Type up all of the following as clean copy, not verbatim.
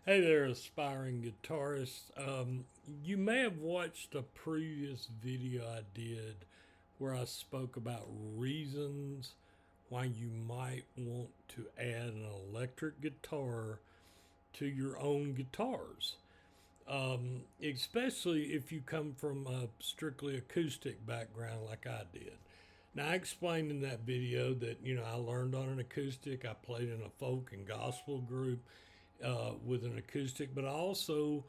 Hey there, aspiring guitarist. You may have watched a previous video I did where I spoke about reasons why you might want to add an electric guitar to your own guitars, especially if you come from a strictly acoustic background like I did. Now, I explained in that video that, I learned on an acoustic, I played in a folk and gospel group with an acoustic, but also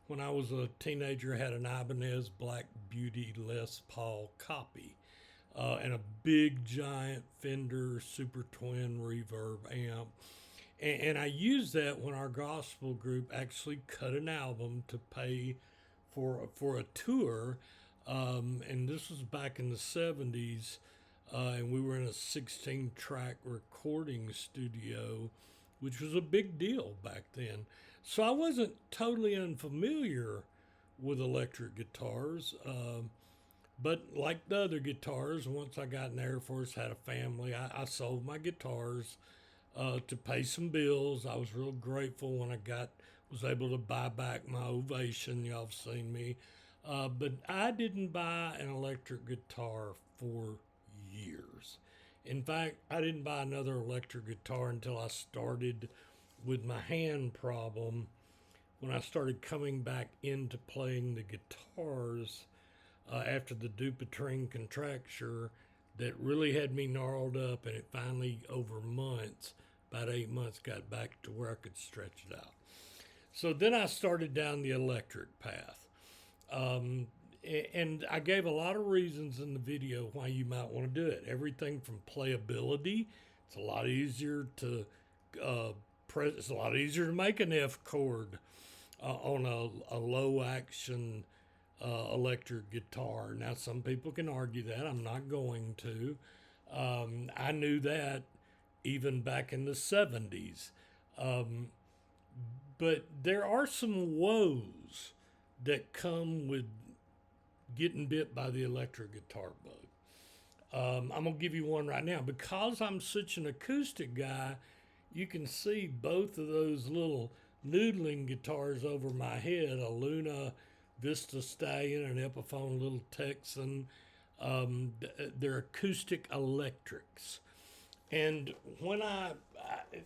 when I was a teenager, had an Ibanez Black Beauty Les Paul copy and a big giant Fender Super Twin reverb amp. And I used that when our gospel group actually cut an album to pay for a tour. And this was back in the 70s. And we were in a 16 track recording studio, which was a big deal back then. So I wasn't totally unfamiliar with electric guitars. But like the other guitars, once I got in the Air Force, had a family, I sold my guitars to pay some bills. I was real grateful when was able to buy back my Ovation. Y'all have seen me. But I didn't buy an electric guitar for years. In fact, I didn't buy another electric guitar until I started with my hand problem when I started coming back into playing the guitars after the Dupuytren contracture that really had me gnarled up, and it finally, over months, about 8 months, got back to where I could stretch it out. So then I started down the electric path. And I gave a lot of reasons in the video why you might want to do it. Everything from playability, it's a lot easier to press. It's a lot easier to make an F chord on a low action electric guitar. Now, some people can argue that. I'm not going to. I knew that even back in the 70s. But there are some woes that come with getting bit by the electric guitar bug. I'm going to give you one right now. Because I'm such an acoustic guy, you can see both of those little noodling guitars over my head, a Luna Vista Stallion and Epiphone Little Texan. They're acoustic electrics. And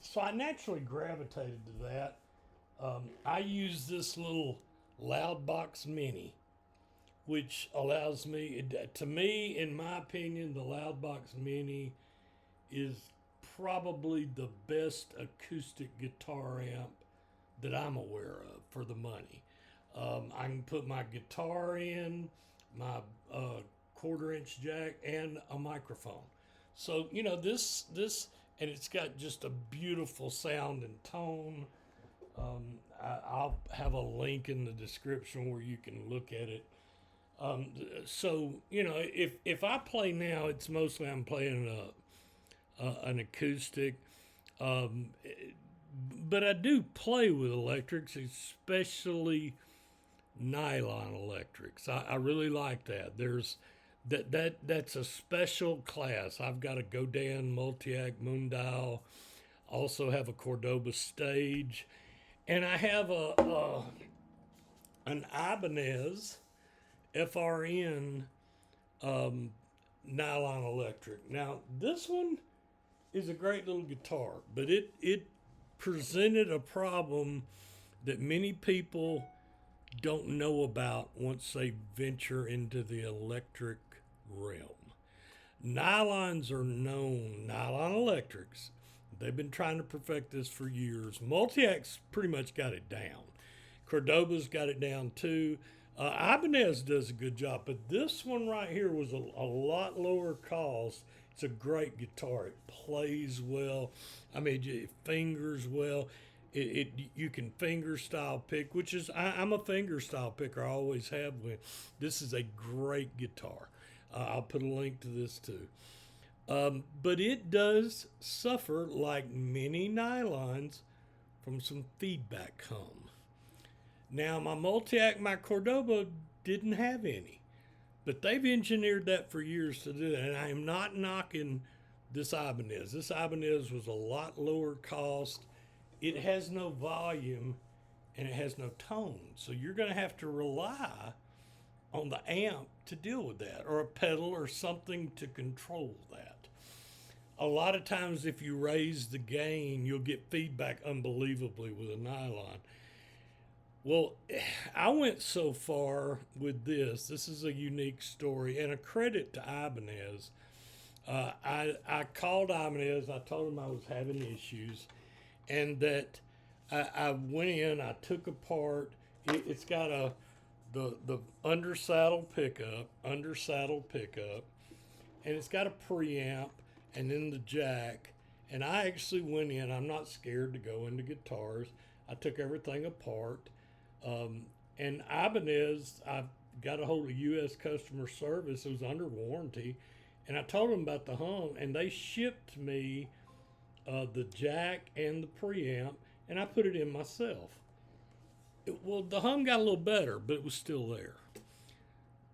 so I naturally gravitated to that. I use this little LoudBox Mini, which allows me, to me, in my opinion, the LoudBox Mini is probably the best acoustic guitar amp that I'm aware of for the money. I can put my guitar in, my quarter-inch jack, and a microphone. So this, and it's got just a beautiful sound and tone. I'll have a link in the description where you can look at it. So if I play now, it's mostly I'm playing an acoustic. But I do play with electrics, especially nylon electrics. I really like that. There's that's a special class. I've got a Godin Multi-Act Moondial, also have a Cordoba Stage, and I have an Ibanez FRN nylon electric. Now this one is a great little guitar, but it presented a problem that many people don't know about once they venture into the electric realm. Nylons are known, nylon electrics. They've been trying to perfect this for years. Multi-Act's pretty much got it down. Cordoba's got it down too. Ibanez does a good job, but this one right here was a lot lower cost. It's a great guitar. It plays well. I mean, it fingers well. You can finger style pick, which is I'm a finger style picker. I always have been. This is a great guitar. I'll put a link to this too. But it does suffer, like many nylons, from some feedback hum. Now, my Multi-Act, my Cordoba didn't have any, but they've engineered that for years to do that. And I am not knocking this Ibanez. This Ibanez was a lot lower cost. It has no volume, and it has no tone. So you're going to have to rely on the amp to deal with that, or a pedal or something to control that. A lot of times, if you raise the gain, you'll get feedback unbelievably with a nylon. Well, I went so far with this. This is a unique story and a credit to Ibanez. I called Ibanez. I told them I was having issues, and that I went in. I took apart. It's got the under saddle pickup, and it's got a preamp, and then the jack. And I actually went in. I'm not scared to go into guitars. I took everything apart. And Ibanez, I got a hold of U.S. customer service. It was under warranty. And I told them about the hum, and they shipped me the jack and the preamp, and I put it in myself. Well, the hum got a little better, but it was still there.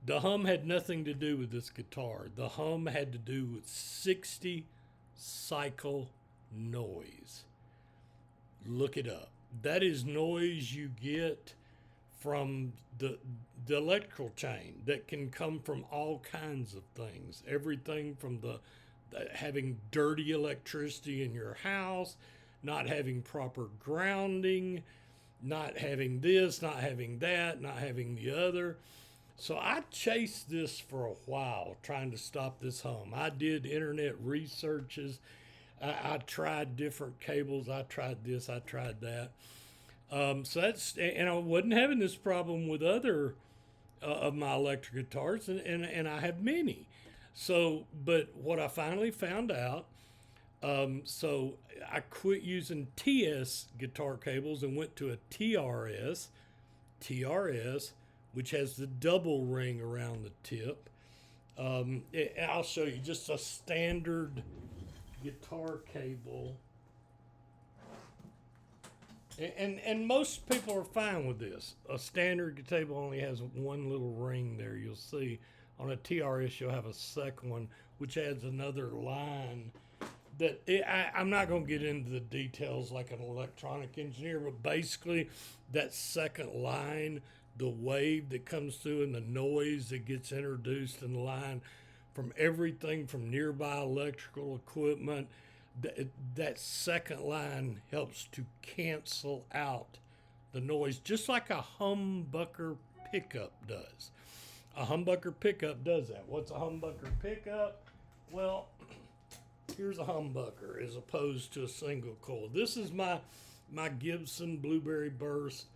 The hum had nothing to do with this guitar. The hum had to do with 60 cycle noise. Look it up. That is noise you get from the electrical chain that can come from all kinds of things. Everything from the having dirty electricity in your house, not having proper grounding, not having this, not having that, not having the other. So I chased this for a while, trying to stop this hum. I did internet researches. I tried different cables. I tried this, I tried that. So that's, and I wasn't having this problem with other of my electric guitars, and I have many. So, but what I finally found out, so I quit using TS guitar cables and went to a TRS, which has the double ring around the tip. I'll show you just a standard guitar cable. And most people are fine with this. A standard table only has one little ring there. You'll see on a TRS you'll have a second one, which adds another line. I'm not going to get into the details like an electronic engineer, but basically that second line, the wave that comes through and the noise that gets introduced in the line from everything from nearby electrical equipment, that second line helps to cancel out the noise, just like a humbucker pickup does. A humbucker pickup does that. What's a humbucker pickup? Well, here's a humbucker as opposed to a single coil. This is my Gibson Blueberry Burst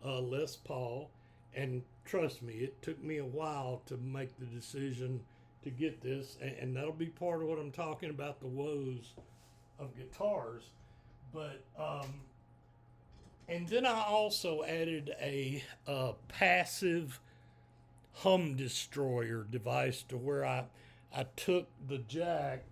Les Paul, and trust me, it took me a while to make the decision to get this, and that'll be part of what I'm talking about, the woes of guitars. But and then I also added a passive hum destroyer device to where I took the jack,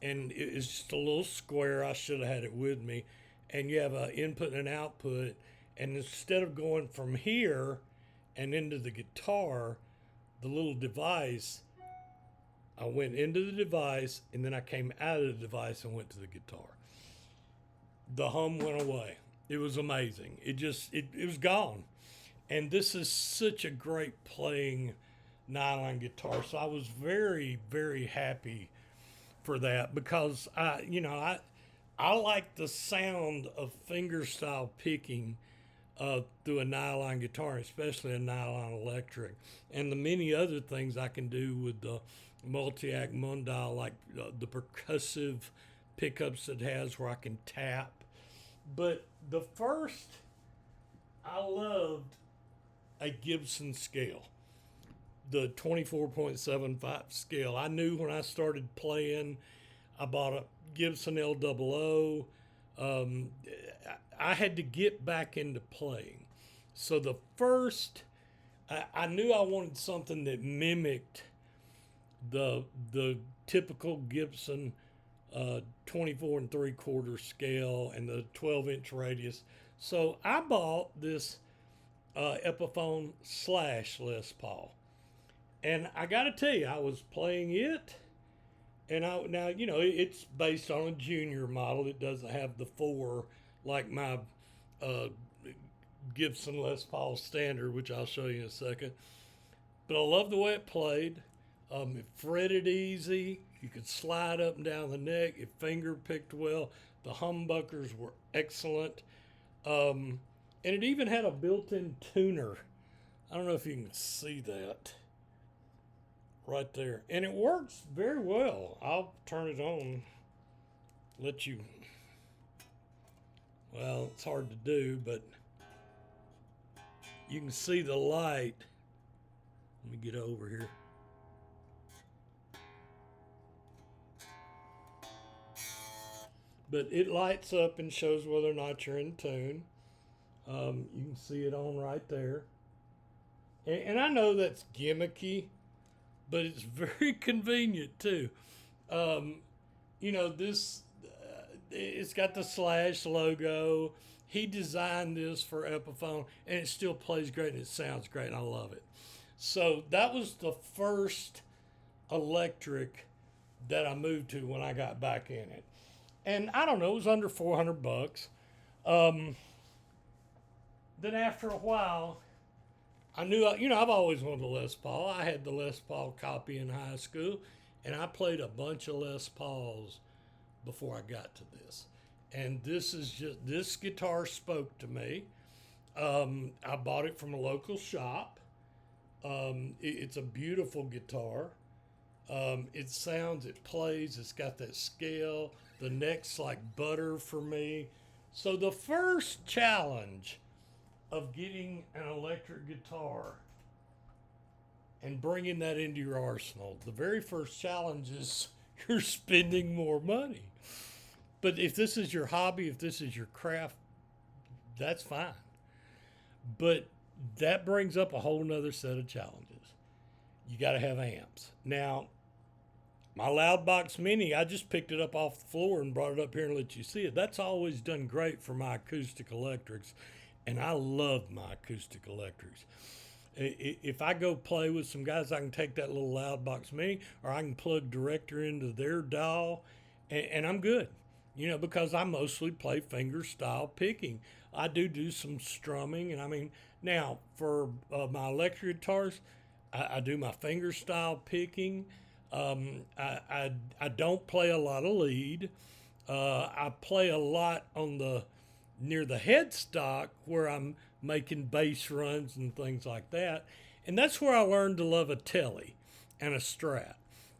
and it's just a little square. I should have had it with me, and you have an input and an output, and instead of going from here and into the guitar, the little device, I went into the device, and then I came out of the device and went to the guitar. The hum went away. It was amazing. It was gone. And this is such a great playing nylon guitar. So I was very, very happy for that, because I like the sound of fingerstyle picking through a nylon guitar, especially a nylon electric, and the many other things I can do with the multi-act Mundal, like the percussive pickups it has where I can tap. But the first, I loved a Gibson scale, the 24.75 scale. I knew when I started playing, I bought a Gibson LOO. I had to get back into playing. So the first, I knew I wanted something that mimicked the typical Gibson 24 3/4 scale and the 12-inch radius. So I bought this Epiphone / Les Paul. And I got to tell you, I was playing it, and it's based on a junior model. It doesn't have the 4 like my uh, Gibson Les Paul Standard, which I'll show you in a second. But I love the way it played. It fretted easy. You could slide up and down the neck. It finger picked well. The humbuckers were excellent. And it even had a built-in tuner. I don't know if you can see that right there. And it works very well. I'll turn it on. Let you, well, it's hard to do, but you can see the light. Let me get over here. But it lights up and shows whether or not you're in tune. You can see it on right there. And I know that's gimmicky, but it's very convenient too. This, it's got the Slash logo. He designed this for Epiphone, and it still plays great and it sounds great, and I love it. So that was the first electric that I moved to when I got back in it. And I don't know, it was under $400. Then after a while, I knew, I've always wanted a Les Paul. I had the Les Paul copy in high school, and I played a bunch of Les Pauls before I got to this. And this guitar spoke to me. I bought it from a local shop. It's a beautiful guitar. It sounds, it plays, it's got that scale. The neck's like butter for me. So the first challenge of getting an electric guitar and bringing that into your arsenal, the very first challenge is you're spending more money. But if this is your hobby, if this is your craft, that's fine. But that brings up a whole nother set of challenges. You got to have amps. Now, my LoudBox Mini, I just picked it up off the floor and brought it up here and let you see it. That's always done great for my acoustic electrics, and I love my acoustic electrics. If I go play with some guys, I can take that little LoudBox Mini, or I can plug director into their DAW, and I'm good. Because I mostly play finger style picking. I do some strumming, and now for my electric guitars, I do my finger style picking. I don't play a lot of lead. I play a lot on near the headstock where I'm making bass runs and things like that. And that's where I learned to love a telly and a Strat.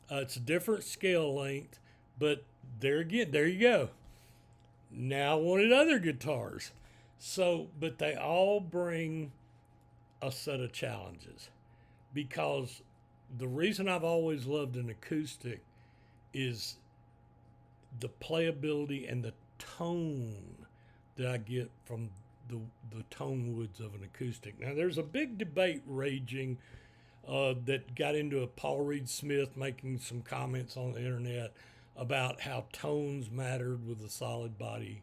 It's a different scale length, but there you go. Now I wanted other guitars. But they all bring a set of challenges, because the reason I've always loved an acoustic is the playability and the tone that I get from the tone woods of an acoustic. Now, there's a big debate raging that got into a Paul Reed Smith making some comments on the internet about how tones mattered with a solid body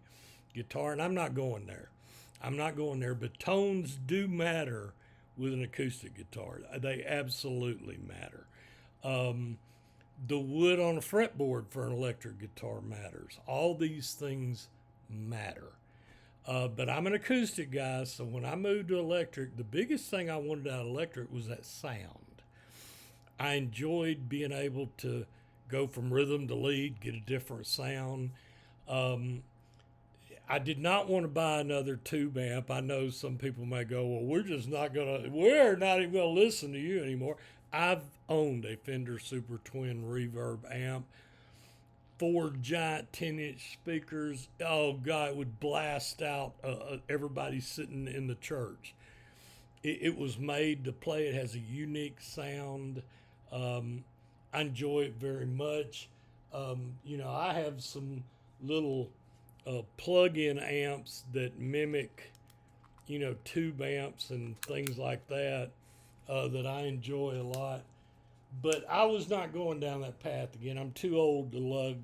guitar, and I'm not going there. But tones do matter with an acoustic guitar. They absolutely matter. The wood on a fretboard for an electric guitar matters. All these things matter. But I'm an acoustic guy, so when I moved to electric, the biggest thing I wanted out of electric was that sound. I enjoyed being able to go from rhythm to lead, get a different sound. I did not want to buy another tube amp. I know some people may go, well, we're not even going to listen to you anymore. I've owned a Fender Super Twin reverb amp, 4 giant 10-inch speakers. Oh, God, it would blast out everybody sitting in the church. It was made to play. It has a unique sound. I enjoy it very much. I have some little plug-in amps that mimic, tube amps and things like that that I enjoy a lot. But I was not going down that path again. I'm too old to lug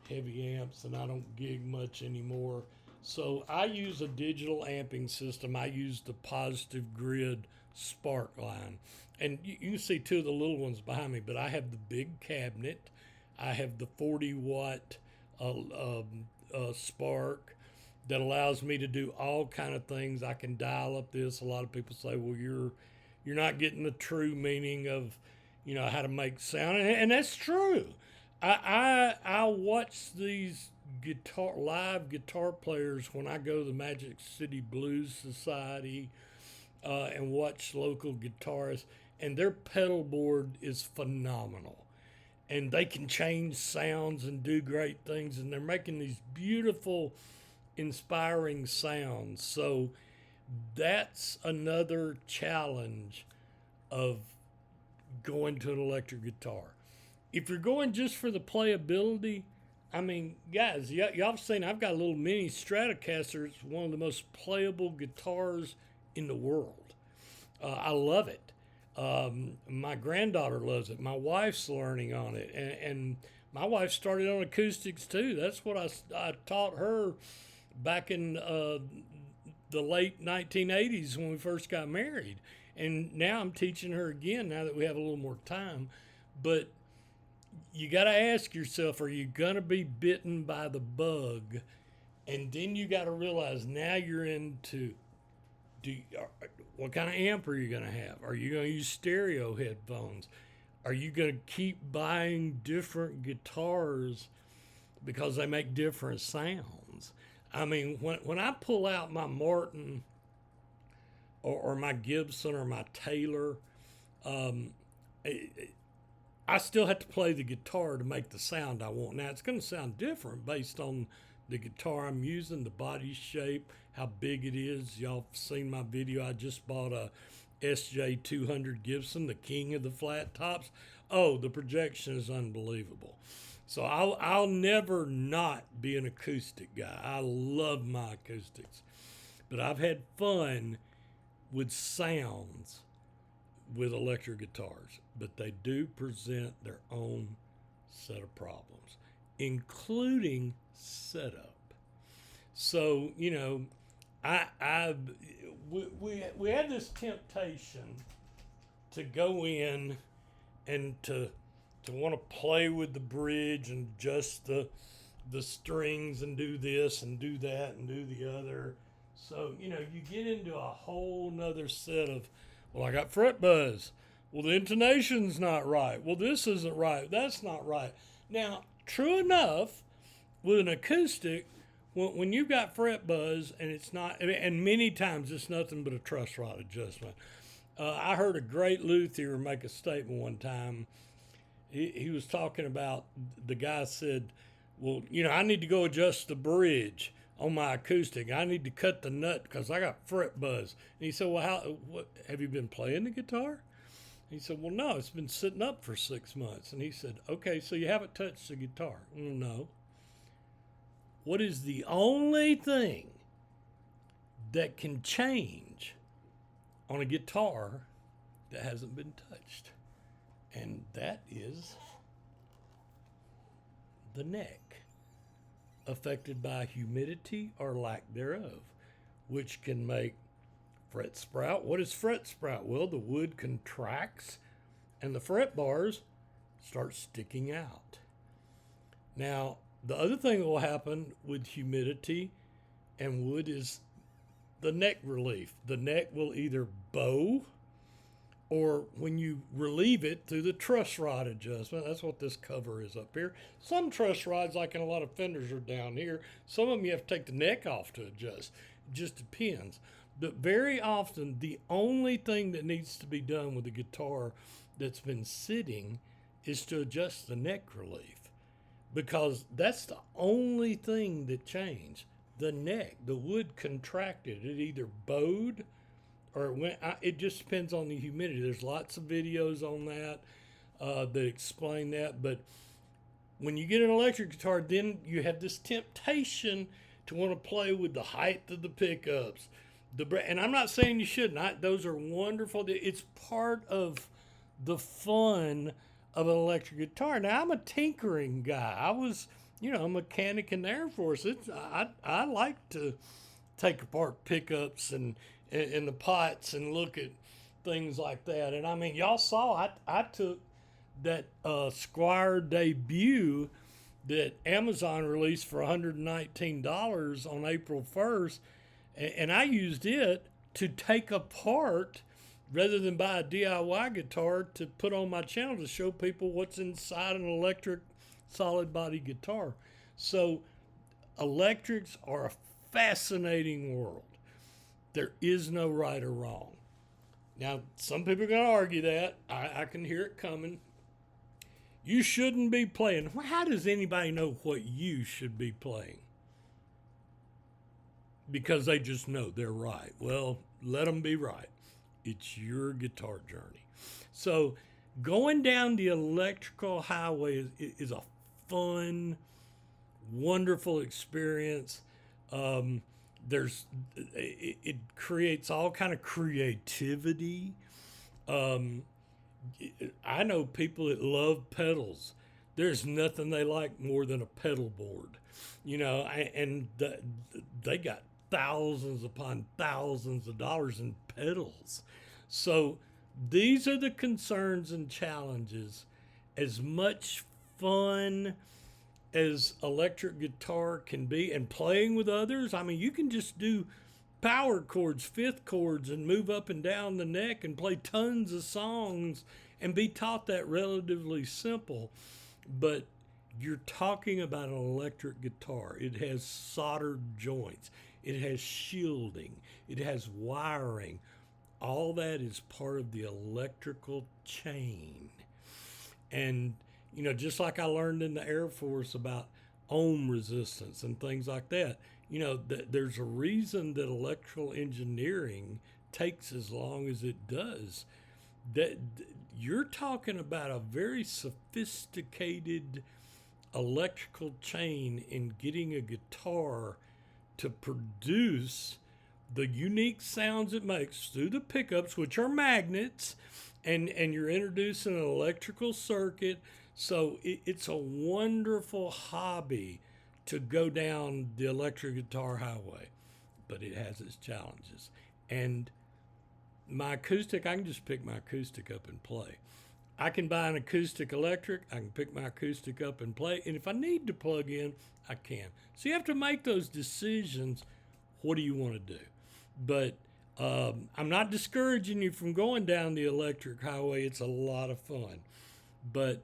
heavy amps, and I don't gig much anymore. So I use a digital amping system. I use the Positive Grid Spark line. And you can see 2 of the little ones behind me, but I have the big cabinet. I have the 40-watt Spark. that allows me to do all kind of things. I can dial up this. A lot of people say, well, you're not getting the true meaning of, how to make sound, and that's true. I watch these live guitar players when I go to the Magic City Blues Society and watch local guitarists, and their pedal board is phenomenal. And they can change sounds and do great things, and they're making these beautiful, inspiring sounds. So that's another challenge of going to an electric guitar. If you're going just for the playability, I mean, guys, y'all have seen I've got a little mini Stratocaster. It's one of the most playable guitars in the world. I love it. My granddaughter loves it. My wife's learning on it. And my wife started on acoustics too. That's what I taught her back in the late 1980s when we first got married. And now I'm teaching her again now that we have a little more time. But you got to ask yourself, are you going to be bitten by the bug? And then you got to realize now you're into, what kind of amp are you going to have? Are you going to use stereo headphones? Are you going to keep buying different guitars because they make different sounds? I mean, when I pull out my Martin or my Gibson or my Taylor, I still have to play the guitar to make the sound I want. Now, it's going to sound different based on the guitar I'm using, the body shape, how big it is. Y'all have seen my video. I just bought a SJ200 Gibson, the king of the flat tops. Oh, the projection is unbelievable. So I'll never not be an acoustic guy. I love my acoustics. But I've had fun with sounds with electric guitars, but they do present their own set of problems, including setup. So, we had this temptation to go in and to want to play with the bridge and adjust the strings and do this and do that and do the other. So, you get into a whole nother set of, well, I got fret buzz. Well, the intonation's not right. Well, this isn't right. That's not right. Now, true enough, with an acoustic, when you've got fret buzz and it's not, and many times it's nothing but a truss rod adjustment. I heard a great luthier make a statement one time. He was talking about, the guy said, well, I need to go adjust the bridge on my acoustic. I need to cut the nut because I got fret buzz. And he said, well, what have you been playing the guitar? He said, well, no, it's been sitting up for 6 months. And he said, okay, so you haven't touched the guitar. Well, no. What is the only thing that can change on a guitar that hasn't been touched? And that is the neck, affected by humidity or lack thereof, which can make fret sprout. What is fret sprout? Well, the wood contracts and the fret bars start sticking out. Now, the other thing that will happen with humidity and wood is the neck relief. The neck will either bow, or when you relieve it through the truss rod adjustment. That's what this cover is up here. Some truss rods, like in a lot of Fenders, are down here. Some of them you have to take the neck off to adjust. It just depends. But very often, the only thing that needs to be done with a guitar that's been sitting is to adjust the neck relief, because that's the only thing that changed. The neck, the wood contracted. It either bowed or it went. It just depends on the humidity. There's lots of videos on that that explain that. But when you get an electric guitar, then you have this temptation to want to play with the height of the pickups. And I'm not saying you shouldn't. Those are wonderful. It's part of the fun of an electric guitar. Now, I'm a tinkering guy. I was, a mechanic in the Air Force. I like to take apart pickups and the pots and look at things like that. And I mean, y'all saw I took that Squire debut that Amazon released for $119 on April 1st, and I used it to take apart rather than buy a DIY guitar to put on my channel to show people what's inside an electric solid body guitar. So electrics are a fascinating world. There is no right or wrong. Now, some people are going to argue that. I can hear it coming. You shouldn't be playing. How does anybody know what you should be playing? Because they just know they're right. Well, let them be right. It's your guitar journey. So going down the electrical highway is a fun, wonderful experience. It creates all kind of creativity. I know people that love pedals. There's nothing they like more than a pedal board, and they got thousands upon thousands of dollars in pedals. So these are the concerns and challenges. As much fun as electric guitar can be, and playing with others, I mean, you can just do power chords, fifth chords, and move up and down the neck and play tons of songs and be taught that relatively simple. But you're talking about an electric guitar. It has soldered joints. It has shielding. It has wiring. All that is part of the electrical chain. And, just like I learned in the Air Force about ohm resistance and things like that, there's a reason that electrical engineering takes as long as it does. That you're talking about a very sophisticated electrical chain in getting a guitar to produce the unique sounds it makes through the pickups, which are magnets, and you're introducing an electrical circuit. So it's a wonderful hobby to go down the electric guitar highway, but it has its challenges. And my acoustic, I can just pick my acoustic up and play. I can buy an acoustic electric, I can pick my acoustic up and play, and if I need to plug in, I can. So you have to make those decisions. What do you want to do? But I'm not discouraging you from going down the electric highway. It's a lot of fun. But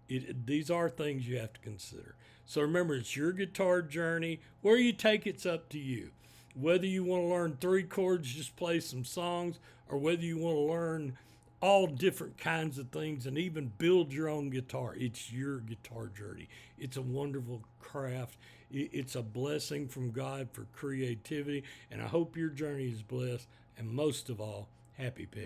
these are things you have to consider. So remember, it's your guitar journey. Where you take it's up to you. Whether you want to learn 3 chords, just play some songs, or whether you want to learn all different kinds of things and even build your own guitar. It's your guitar journey. It's a wonderful craft. It's a blessing from God for creativity. And I hope your journey is blessed. And most of all, happy picking.